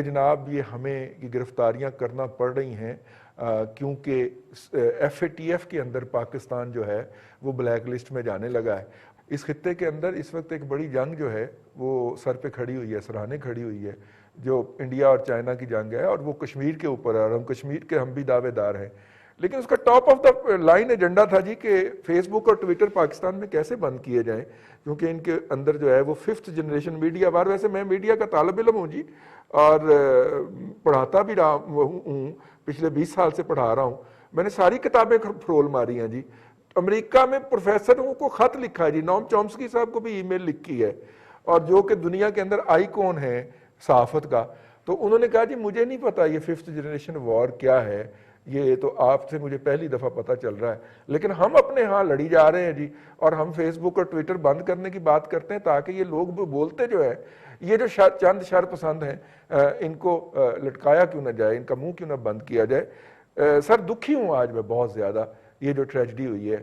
जनाब ये हमें ये गिरफ्तारियां करना पड़ रही हैं क्योंकि FATF के अंदर पाकिस्तान जो है वो ब्लैक लिस्ट में जाने लगा है। इस खित्ते के अंदर इस वक्त एक बड़ी जंग जो है वो सर पे खड़ी हुई है, सराहने खड़ी हुई है, जो इंडिया और चाइना की जंग है, और वो कश्मीर के ऊपर है, और हम कश्मीर के हम भी दावेदार हैं। लेकिन उसका top of the line agenda था जी कि फेसबुक और ट्विटर पाकिस्तान में कैसे बंद किए जाएं, क्योंकि इनके अंदर जो है वो 5th जनरेशन मीडिया बार। वैसे मैं मीडिया का तालिब इल्म हूँ जी, और पढ़ाता भी रहा हूँ, पिछले 20 साल से पढ़ा रहा हूँ। मैंने सारी किताबें फरोल मारी हैं जी। अमेरिका में प्रोफेसरों को खत लिखा है जी, नोम चॉम्स्की साहब को भी ईमेल लिखी है, और जो कि दुनिया के अंदर आइकॉन है सहाफत का। तो उन्होंने कहा जी मुझे नहीं पता ये 5th जनरेशन वॉर क्या है, ये तो आपसे मुझे पहली दफ़ा पता चल रहा है। लेकिन हम अपने यहाँ लड़ी जा रहे हैं जी, और हम फेसबुक और ट्विटर बंद करने की बात करते हैं ताकि ये लोग बोलते जो है, ये जो चंद शर पसंद हैं, इनको लटकाया क्यों ना जाए, इनका मुंह क्यों ना बंद किया जाए। सर दुखी हूँ आज मैं बहुत ज़्यादा, ये जो ट्रेजिडी हुई है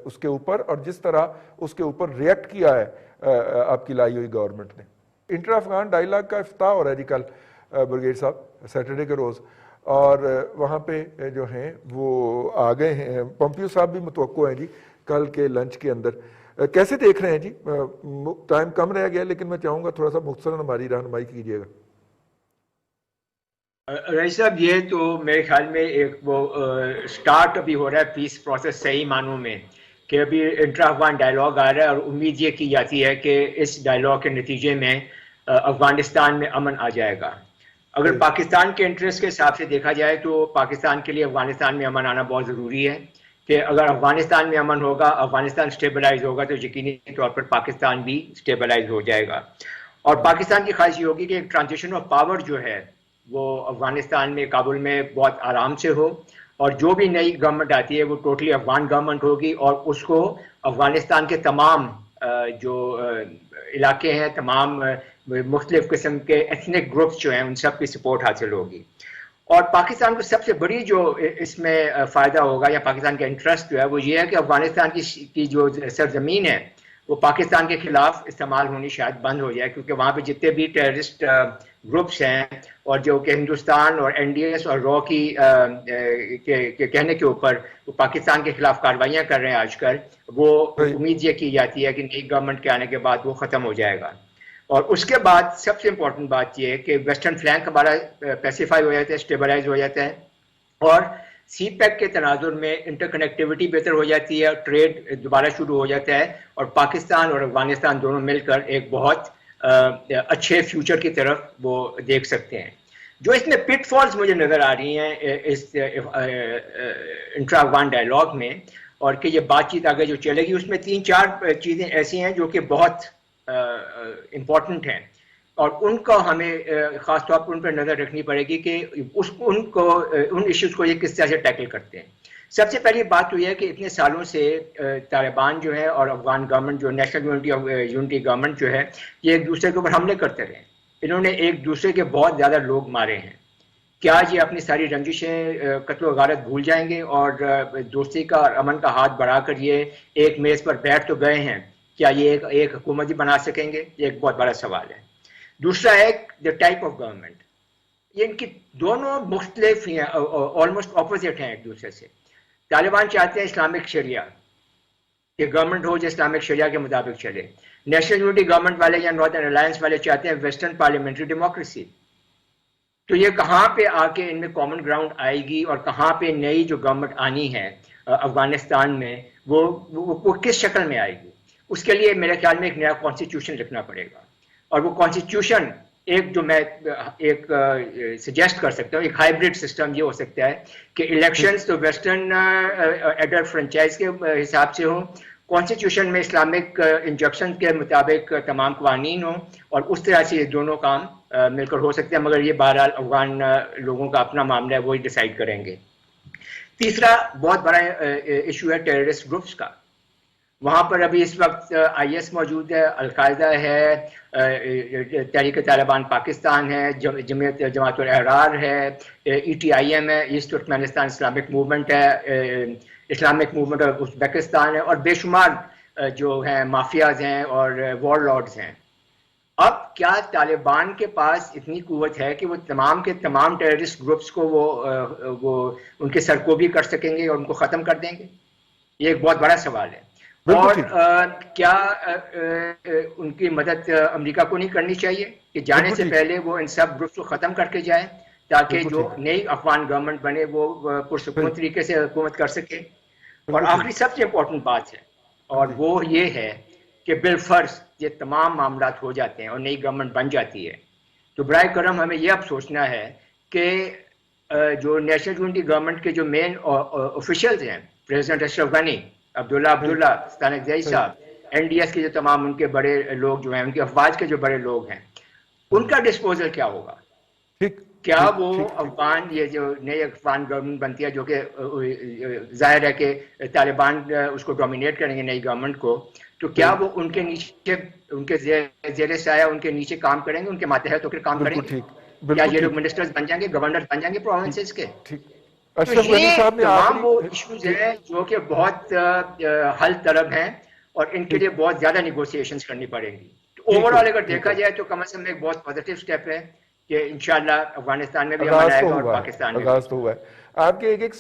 उसके ऊपर, और जिस तरह उसके ऊपर रिएक्ट किया है आपकी लाई हुई गवर्नमेंट ने। इंटर अफगान डायलॉग का इफ्ताह हो रहा है जी कल ब्रिगेड साहब, सैटरडे के रोज़, और वहाँ पे जो हैं वो आ गए हैं। पोम्पियो साहब भी मुतवक्को हैं जी कल के लंच के अंदर। कैसे देख रहे हैं जी? टाइम कम रह गया, लेकिन मैं चाहूँगा थोड़ा सा मुख्तसरन हमारी रहनुमाई कीजिएगा। रईस साहब, ये तो मेरे ख्याल में एक वो स्टार्ट अभी हो रहा है पीस प्रोसेस सही मानों में, कि अभी इंटर अफगान डायलॉग आ रहा है, और उम्मीद ये की जाती है कि इस डायलॉग के नतीजे में अफगानिस्तान में अमन आ जाएगा। अगर पाकिस्तान के इंटरेस्ट के हिसाब से देखा जाए तो पाकिस्तान के लिए अफगानिस्तान में अमन आना बहुत ज़रूरी है, कि अगर अफगानिस्तान में अमन होगा, अफगानिस्तान स्टेबलाइज होगा, तो यकीनी तौर पर पाकिस्तान भी स्टेबलाइज हो जाएगा। और पाकिस्तान की ख्वाहिश ये होगी कि एक ट्रांजिशन ऑफ पावर जो है वो अफगानिस्तान में, काबुल में बहुत आराम से हो, और जो भी नई गवर्नमेंट आती है वो टोटली अफगान गवर्नमेंट होगी, और उसको अफगानिस्तान के तमाम जो इलाके हैं, तमाम मुख्तलिफ किस्म के एथनिक ग्रुप्स जो हैं, उन सब की सपोर्ट हासिल होगी। और पाकिस्तान को सबसे बड़ी जो इसमें फ़ायदा होगा, या पाकिस्तान का इंटरेस्ट जो है, वो ये है कि अफगानिस्तान की जो सरजमीन है वो पाकिस्तान के खिलाफ इस्तेमाल होनी शायद बंद हो जाए, क्योंकि वहाँ पे जितने भी टेररिस्ट ग्रुप्स हैं, और जो कि हिंदुस्तान और NDS और रॉ की के कहने के ऊपर वो पाकिस्तान के खिलाफ कार्रवाइयाँ कर रहे हैं आजकल, वो उम्मीद ये की जाती है कि नई गवर्नमेंट के आने के बाद वो ख़त्म हो जाएगा। और उसके बाद सबसे इम्पोर्टेंट बात यह है कि वेस्टर्न फ्लैंक हमारा पैसिफाई हो जाता है, स्टेबलाइज हो जाता है, और CPEC के तनाजुर में इंटरकनेक्टिविटी बेहतर हो जाती है, ट्रेड दोबारा शुरू हो जाता है, और पाकिस्तान और अफगानिस्तान दोनों मिलकर एक बहुत अच्छे फ्यूचर की तरफ वो देख सकते हैं। जो इसमें पिटफॉल्स मुझे नज़र आ रही हैं इस इंटर अफगान डायलॉग में, और कि ये बातचीत आगे जो चलेगी, उसमें 3-4 चीज़ें ऐसी हैं जो कि बहुत इम्पॉर्टेंट हैं, और उनको हमें ख़ास तौर पर उन पर नज़र रखनी पड़ेगी कि उन इश्यूज़ को ये किस तरह से टैकल करते हैं। सबसे पहली बात तो यह है कि इतने सालों से तालिबान जो है और अफगान गवर्नमेंट जो नेशनल यूनिटी गवर्नमेंट जो है, ये एक दूसरे के ऊपर हमले करते रहे। इन्होंने एक दूसरे के बहुत ज़्यादा लोग मारे हैं। क्या ये अपनी सारी रंजिशें, कत्ल व गारत भूल जाएंगे और दोस्ती का और अमन का हाथ बढ़ाकर ये एक मेज़ पर बैठ तो गए हैं, क्या ये एक हुकूमत ही बना सकेंगे? ये एक बहुत बड़ा सवाल है। दूसरा है द टाइप ऑफ गवर्नमेंट। ये इनकी दोनों मुख्तलिफ हैं, ऑलमोस्ट ऑपोजिट हैं एक दूसरे से। तालिबान चाहते हैं इस्लामिक शरिया कि गवर्नमेंट हो जो इस्लामिक शरिया के मुताबिक चले। नेशनल यूनिटी गवर्नमेंट वाले या नॉर्दर्न अलायंस वाले चाहते हैं वेस्टर्न पार्लियामेंट्री डेमोक्रेसी। तो ये कहाँ पे आके इनमें कॉमन ग्राउंड आएगी, और कहाँ पे नई जो गवर्नमेंट आनी है अफगानिस्तान में, वो किस शक्ल में आएगी? उसके लिए मेरे ख्याल में एक नया कॉन्स्टिट्यूशन लिखना पड़ेगा, और वो कॉन्स्टिट्यूशन एक जो मैं एक सजेस्ट कर सकता हूँ, एक हाइब्रिड सिस्टम ये हो सकता है कि इलेक्शंस तो वेस्टर्न एडर फ्रेंचाइज के हिसाब से हो, कॉन्स्टिट्यूशन में इस्लामिक इंजक्शन के मुताबिक तमाम कवानीन हो, और उस तरह से ये दोनों काम मिलकर हो सकते हैं। मगर ये बहरहाल अफगान लोगों का अपना मामला है, वो ही डिसाइड करेंगे। तीसरा बहुत बड़ा इशू है टेररिस्ट ग्रुप्स का। वहाँ पर अभी इस वक्त IS मौजूद है, अलकायदा है, तहरीक तालिबान पाकिस्तान है, जमात उल अहरार है, ETIM है, ईस्ट तुर्कमेनिस्तान इस्लामिक मूवमेंट है, इस्लामिक मूवमेंट ऑफ उज़्बेकिस्तान है, और बेशुमार जो हैं माफियाज हैं और वॉर लॉर्ड्स हैं। अब क्या तालिबान के पास इतनी कुव्वत है कि वो तमाम के तमाम टेररिस्ट ग्रुप्स को वो उनके सरकोबी कर सकेंगे और उनको ख़त्म कर देंगे? ये एक बहुत बड़ा सवाल है। बिल्कुल और ठीक। क्या उनकी मदद अमेरिका को नहीं करनी चाहिए कि जाने बिल्कुल से ठीक। पहले वो इन सब ग्रुप्स को ख़त्म करके जाए, ताकि बिल्कुल जो ठीक। नई अफगान गवर्नमेंट बने वो पुरसुकून सही। तरीके से हुकूमत कर सके। और बिल्कुल आखिरी ठीक। सबसे इम्पोर्टेंट बात है, हाँ और जी। वो ये है कि बिलफर्ज ये तमाम मामला हो जाते हैं और नई गवर्नमेंट बन जाती है, तो बराए करम हमें यह अब सोचना है कि जो नेशनल यूनिटी गवर्नमेंट के जो मेन ऑफिशियल्स हैं, प्रेसिडेंट अशरफ गनी, अब्दुल्ला सही। अब्दुल्ला, स्तानक जई सही। साहब, एनडीएस के जो तमाम उनके बड़े लोग जो हैं, उनकी अफवाज के जो बड़े लोग हैं, हाँ जी। उनका डिस्पोजल क्या होगा? ठीक। क्या ठीक वो ठीक ठीक। अफगान, ये जो नई अफगान गवर्नमेंट बनती है, जो कि जाहिर है कि तालिबान उसको डोमिनेट करेंगे नई गवर्नमेंट को, तो क्या सही। वो उनके नीचे, उनके जेर साया उनके नीचे काम करेंगे, उनके मातहत होकर काम बिल्कुल करेंगे? ठीक। क्या बिल्कुल ये लोग ठीक। मिनिस्टर्स बन जाएंगे, गवर्नर बन जाएंगे ठीक। प्रोविंसेस के? ठीक। तो अशरफ गनी ये साहब ने तमाम आखिरी। वो इश्यूज ठीक। हैं जो कि बहुत हल तलब हैं, और इनके लिए ठीक। बहुत ज्यादा निगोशिएशंस करनी पड़ेंगी। तो ठीक है। ओवरऑल अगर ठीक देखा है। जाए तो कम से कम एक बहुत पॉजिटिव स्टेप है कि इंशाल्लाह अफगानिस्तान में भी अमन आगाज तो आएगा और हुआ है। पाकिस्तान में भी। आगाज तो हुआ है। आपके एक एक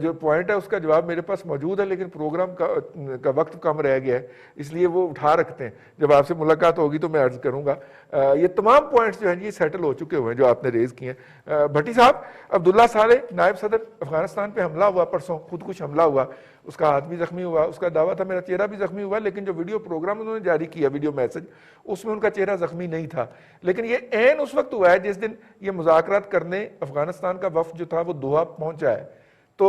जो पॉइंट है उसका जवाब मेरे पास मौजूद है, लेकिन प्रोग्राम का वक्त कम रह गया है, इसलिए वो उठा रखते हैं। जब आपसे मुलाकात होगी तो मैं अर्ज करूंगा। ये तमाम पॉइंट्स जो हैं ये सेटल हो चुके हुए हैं जो आपने रेज किए हैं। भट्टी साहब, अब्दुल्ला साले नायब सदर, अफगानिस्तान पे हमला हुआ परसों, खुदकुश हमला हुआ, उसका हाथ भी जख्मी हुआ, उसका दावा था मेरा चेहरा भी जख्मी हुआ, लेकिन जो वीडियो प्रोग्राम उन्होंने जारी किया, वीडियो मैसेज, उसमें उनका चेहरा जख्मी नहीं था। लेकिन ये ऐन उस वक्त हुआ है जिस दिन ये मुज़ाकरात करने अफगानिस्तान का वफ्द जो था वो दोहा पहुंचा है। तो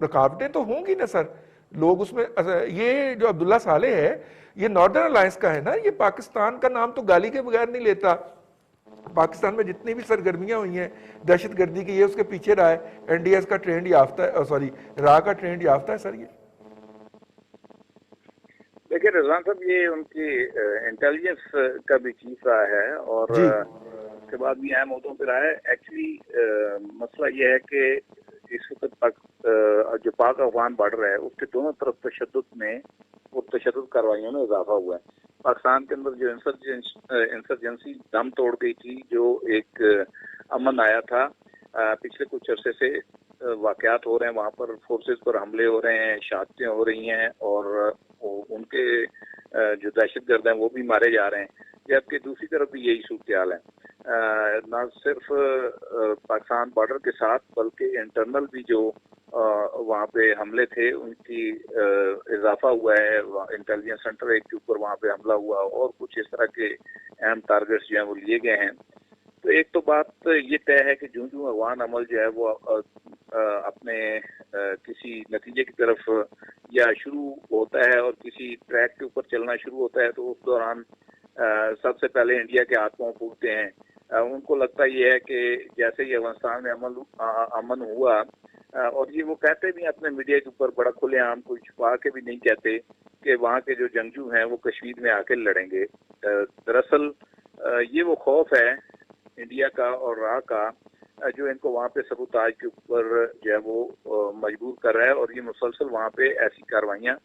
रुकावटें तो होंगी ना सर, लोग उसमें ये जो अब्दुल्ला साले है ये नॉर्दर्न अलायंस का है ना, ये पाकिस्तान का नाम तो गाली के बगैर नहीं लेता। पाकिस्तान में जितनी भी सरगर्मियां हुई हैं दहशतगर्दी की, ये उसके पीछे रहा है। एनडीएस का ट्रेंड याफ्ता है, सॉरी रा का ट्रेंड याफ्ता है सर ये। देखिए रिजवान साहब, ये उनकी इंटेलिजेंस का भी चीफ रहा है और जी। उसके बाद भी अहम मुद्दों पर रहा है। एक्चुअली मसला ये है कि इस वक्त जो पाक अफगान बॉर्डर है उसके दोनों तरफ तशद्दुद में और तशद्दुद कार्रवाइयों में इजाफा हुआ है। पाकिस्तान के अंदर जो इंसर्जेंसी दम तोड़ गई थी, जो एक अमन आया था, पिछले कुछ अरसे से वाकयात हो रहे हैं, वहाँ पर फोर्सेस पर हमले हो रहे हैं, शहादतें हो रही हैं और उनके जो दहशतगर्द हैं वो भी मारे जा रहे हैं। जबकि दूसरी तरफ भी यही सूरत हाल है। न सिर्फ पाकिस्तान बॉर्डर के साथ बल्कि इंटरनल भी जो वहाँ पे हमले थे उनकी इजाफा हुआ है। इंटेलिजेंस सेंटर एक के ऊपर वहाँ पे हमला हुआ और कुछ इस तरह के अहम टारगेट्स जो हैं वो लिए गए हैं। तो एक तो बात ये तय है कि जो जो अफगान अमल जो है वो अपने किसी नतीजे की तरफ या शुरू होता है और किसी ट्रैक के ऊपर चलना शुरू होता है, तो उस दौरान सबसे पहले इंडिया के हाथ पांव फूटते हैं। उनको लगता ये है कि जैसे ही अफगानिस्तान में अमन हुआ, और ये वो कहते भी अपने मीडिया के ऊपर बड़ा खुलेआम, कोई छुपा के भी नहीं कहते कि वहाँ के जो जंगजू हैं वो कश्मीर में आके लड़ेंगे। दरअसल ये वो खौफ है इंडिया का और राह का जो इनको वहाँ पे सबूताज के ऊपर जो है वो मजबूर कर रहा है, और ये मुसलसल वहाँ पे ऐसी कार्रवाइयाँ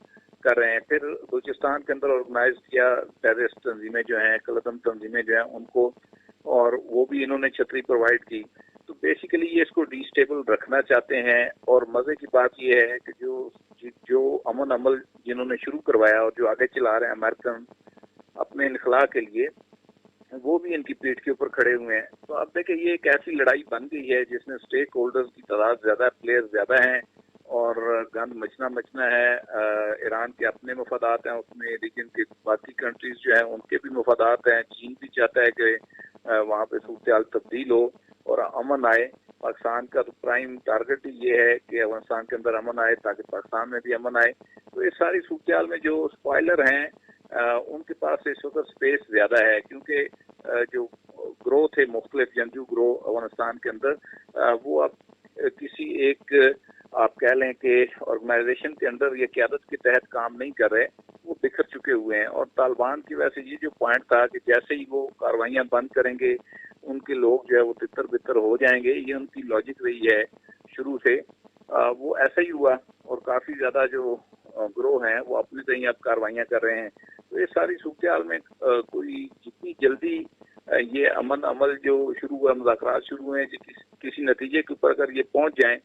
कर रहे हैं। फिर बलूचिस्तान के अंदर ऑर्गेनाइज किया टेररिस्ट तंजीमें जो हैं, कलदम तंजीमें जो हैं उनको, और वो भी इन्होंने छतरी प्रोवाइड की। तो बेसिकली ये इसको डिस्टेबल रखना चाहते हैं। और मजे की बात ये है कि जो अमन अमल जिन्होंने शुरू करवाया और जो आगे चला रहे हैं अमेरिकन अपने इनखला के लिए, वो भी इनकी पीठ के ऊपर खड़े हुए हैं। तो अब देखिए ये एक ऐसी लड़ाई बन गई है जिसमें स्टेक होल्डर्स की तादाद ज्यादा, प्लेयर्स ज्यादा हैं और गंद मचना है। ईरान के अपने मफादात हैं उसमें, रीजन के बाकी कंट्रीज जो हैं उनके भी मफादात हैं। चीन भी चाहता है कि वहाँ पे सूरत तब्दील हो और अमन आए। पाकिस्तान का तो प्राइम टारगेट ही ये है कि अफगानिस्तान के अंदर अमन आए ताकि पाकिस्तान में भी अमन आए। तो इस सारी सूरत में जो स्पॉइलर हैं उनके पास इस वक्त स्पेस ज्यादा है, क्योंकि जो ग्रोथ है मुख्तलिफ जंगजू ग्रो अफगानिस्तान के अंदर, वो अब किसी एक आप कह लें कि ऑर्गेनाइजेशन के अंदर या क़यादत के तहत काम नहीं कर रहे, वो बिखर चुके हुए हैं। और तालिबान की वजह से ये जो पॉइंट था कि जैसे ही वो कार्रवाइयाँ बंद करेंगे उनके लोग जो है वो तितर बितर हो जाएंगे, ये उनकी लॉजिक रही है शुरू से। वो ऐसा ही हुआ और काफ़ी ज़्यादा जो ग्रोह हैं वो अपने से ही अब कार्रवाइयाँ कर रहे हैं। तो ये सारी सूरत हाल में कोई जितनी जल्दी ये अमन अमल जो शुरू हुआ, मुज़ाकरात शुरू हुए, किसी नतीजे के ऊपर अगर ये पहुंच जाएं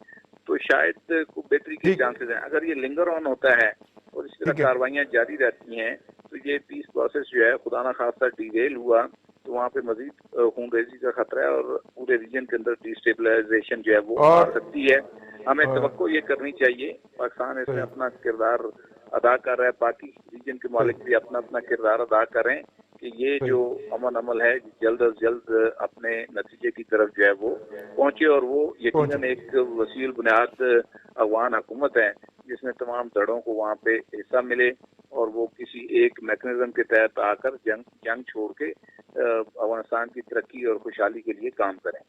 तो शायद को बेहतरी के चांसेस हैं। अगर ये लिंगर ऑन होता है और इस तरह कार्रवाइयाँ जारी रहती हैं तो ये पीस प्रोसेस जो है खुदा ना खास्ता डिरेल हुआ तो वहाँ पे मजीद खूनरेजी का खतरा है और पूरे रीजन के अंदर डिस्टेबलाइजेशन जो है वो आ सकती है। हमें तवक्को ये करनी चाहिए, पाकिस्तान इसमें अपना किरदार अदा कर रहा है, बाकी रीजन के मालिक भी अपना अपना किरदार अदा करें कि ये जो अमन अमल है जल्द अज जल्द अपने नतीजे की तरफ जो है वो पहुंचे और वो यकीनन एक वसील बुनियाद अफगान हुकूमत है जिसमें तमाम धड़ों को वहाँ पे हिस्सा मिले और वो किसी एक मैकेनिज्म के तहत आकर जंग छोड़ के अफगानिस्तान की तरक्की और खुशहाली के लिए काम करें।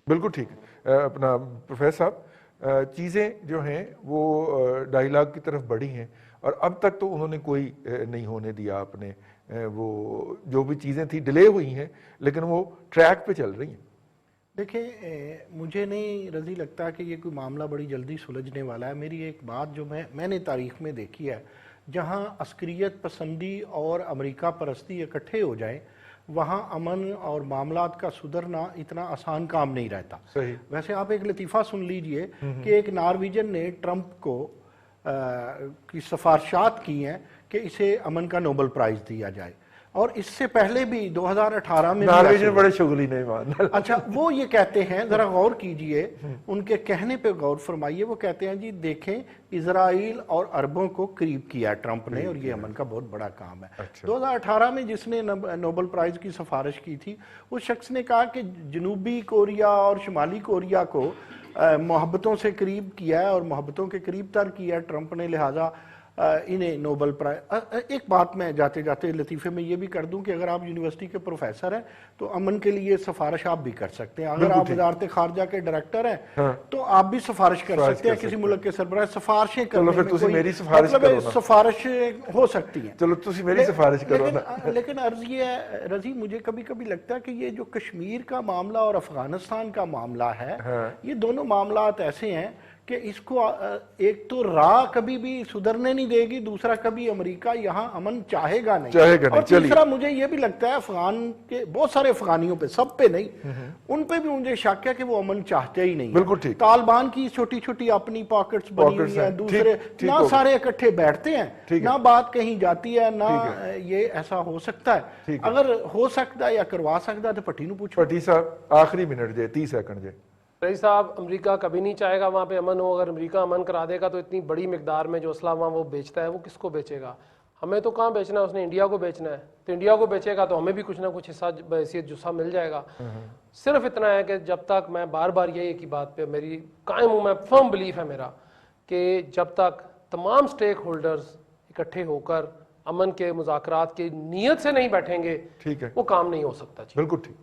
बिल्कुल ठीक है। अपना प्रोफेसर साहब, चीज़ें जो हैं वो डायलॉग की तरफ बढ़ी हैं और अब तक तो उन्होंने कोई नहीं होने दिया अपने वो जो भी चीज़ें थी डिले हुई हैं लेकिन वो ट्रैक पे चल रही हैं। देखिए, मुझे नहीं रजी लगता कि ये कोई मामला बड़ी जल्दी सुलझने वाला है। मेरी एक बात जो मैंने तारीख में देखी है, जहाँ अस्करियत पसंदी और अमेरिका परस्ती इकट्ठे हो जाएं वहाँ अमन और मामलात का सुधरना इतना आसान काम नहीं रहता। सही। वैसे आप एक लतीफ़ा सुन लीजिए कि एक नॉर्वेजन ने ट्रंप को की सिफारिशात की हैं कि इसे अमन का नोबेल प्राइज़ दिया जाए और इससे पहले भी 2018 में नॉर्वेजन बड़े शुगली नहीं मान। अच्छा, वो ये कहते हैं, जरा गौर कीजिए, उनके कहने पे गौर फरमाइए, वो कहते हैं जी देखें इजराइल और अरबों को करीब किया ट्रंप ने और ये अमन का बहुत बड़ा काम है। अच्छा। 2018 में जिसने नोबेल प्राइज की सिफारिश की थी उस शख्स ने कहा कि जनूबी कोरिया और शुमाली कोरिया को मोहब्बतों से करीब किया है और मोहब्बतों के करीब तर किया ट्रंप ने, लिहाजा इन्हें नोबेल प्राइज। एक बात मैं जाते जाते लतीफ़े में ये भी कर दूं कि अगर आप यूनिवर्सिटी के प्रोफेसर हैं तो अमन के लिए सिफारिश आप भी कर सकते हैं। अगर आप वजारत खारजा के डायरेक्टर हैं तो आप भी सिफारिश कर सकते हैं किसी मुल्क के सरबराह। सिफारिशें करने में कोई मतलब सिफारिश हो सकती है। चलो तुम मेरी सिफारिश करो ना। लेकिन अर्ज ये है रजी, मुझे कभी कभी लगता है कि ये जो कश्मीर का मामला और अफगानिस्तान का मामला है, ये दोनों मामलात ऐसे हैं कि इसको एक तो राह कभी भी सुधरने नहीं देगी, दूसरा कभी अमेरिका यहाँ अमन चाहेगा नहीं। और तीसरा मुझे ये भी लगता है अफगान के बहुत सारे अफगानियों पे, सब पे नहीं, उन पे भी मुझे शक है कि वो अमन चाहते ही नहीं। बिल्कुल ठीक। तालिबान की छोटी छोटी अपनी पॉकेट्स बनी हुई है, दूसरे ना सारे इकट्ठे बैठते हैं, ना बात कहीं जाती है, ना ये ऐसा हो सकता है। अगर हो सकता है या करवा सकता है तो भट्टी नूं पूछो। भट्टी साहब आखिरी मिनट जे 30 सेकंड जे। रईस साहब, अमेरिका कभी नहीं चाहेगा वहाँ पे अमन हो। अगर अमेरिका अमन करा देगा तो इतनी बड़ी मिकदार में जो असला वहाँ वो बेचता है वो किसको बेचेगा? हमें तो कहाँ बेचना है, उसने इंडिया को बेचना है। तो इंडिया को बेचेगा तो हमें भी कुछ ना कुछ हिस्सा हैसियत जुस्सा मिल जाएगा। सिर्फ इतना है कि जब तक मैं बार बार यही की बात पे मेरी कायम हूँ, मैं फर्म बिलीफ है मेरा कि जब तक तमाम स्टेक होल्डर्स इकट्ठे होकर अमन के मुज़ाकरात की नीयत से नहीं बैठेंगे, ठीक है, वो काम नहीं हो सकता। बिल्कुल ठीक।